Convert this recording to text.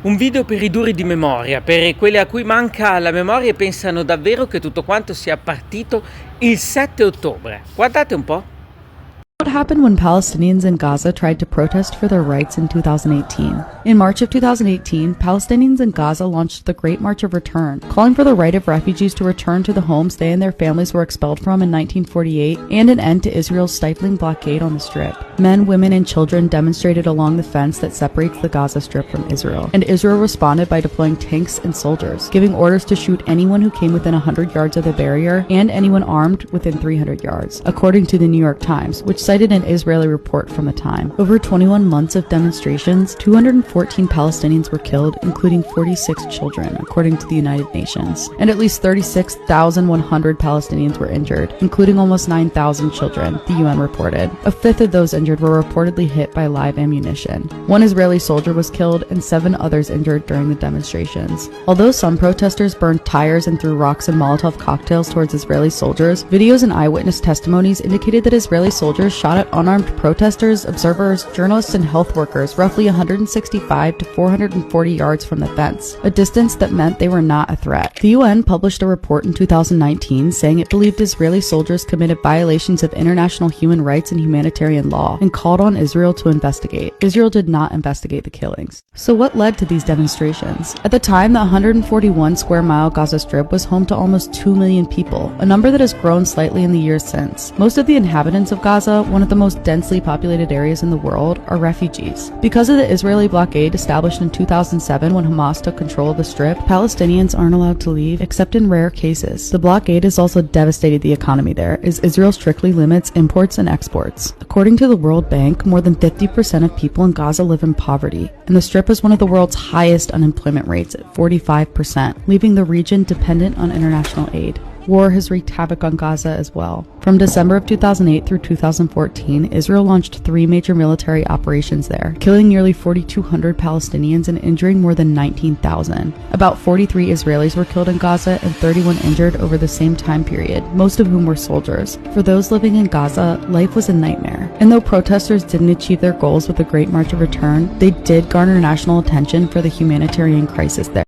Un video per i duri di memoria, per quelli a cui manca la memoria e pensano davvero che tutto quanto sia partito il 7 ottobre. Guardate un po'. What happened when Palestinians in Gaza tried to protest for their rights in 2018? In March of 2018, Palestinians in Gaza launched the Great March of Return, calling for the right of refugees to return to the homes they and their families were expelled from in 1948 and an end to Israel's stifling blockade on the Strip. Men, women, and children demonstrated along the fence that separates the Gaza Strip from Israel, and Israel responded by deploying tanks and soldiers, giving orders to shoot anyone who came within 100 yards of the barrier and anyone armed within 300 yards, according to the New York Times, which cited an Israeli report from the time. Over 21 months of demonstrations, 214 Palestinians were killed, including 46 children, according to the United Nations, and at least 36,100 Palestinians were injured, including almost 9,000 children, the UN reported. A fifth of those injured were reportedly hit by live ammunition. One Israeli soldier was killed and 7 others injured during the demonstrations. Although some protesters burned tires and threw rocks and Molotov cocktails towards Israeli soldiers, videos and eyewitness testimonies indicated that Israeli soldiers shot at unarmed protesters, observers, journalists, and health workers roughly 165 to 440 yards from the fence, a distance that meant they were not a threat. The UN published a report in 2019 saying it believed Israeli soldiers committed violations of international human rights and humanitarian law and called on Israel to investigate. Israel did not investigate the killings. So what led to these demonstrations? At the time, the 141 square mile Gaza Strip was home to almost 2 million people, a number that has grown slightly in the years since. Most of the inhabitants of Gaza, one of the most densely populated areas in the world, are refugees. Because of the Israeli blockade established in 2007 when Hamas took control of the Strip, Palestinians aren't allowed to leave except in rare cases. The blockade has also devastated the economy there, as Israel strictly limits imports and exports. According to the World Bank, more than 50% of people in Gaza live in poverty, and the Strip is one of the world's highest unemployment rates at 45%, leaving the region dependent on international aid. War has wreaked havoc on Gaza as well. From December of 2008 through 2014, Israel launched 3 major military operations there, killing nearly 4,200 Palestinians and injuring more than 19,000. About 43 Israelis were killed in Gaza and 31 injured over the same time period, most of whom were soldiers. For those living in Gaza, life was a nightmare. And though protesters didn't achieve their goals with the Great March of Return, they did garner national attention for the humanitarian crisis there.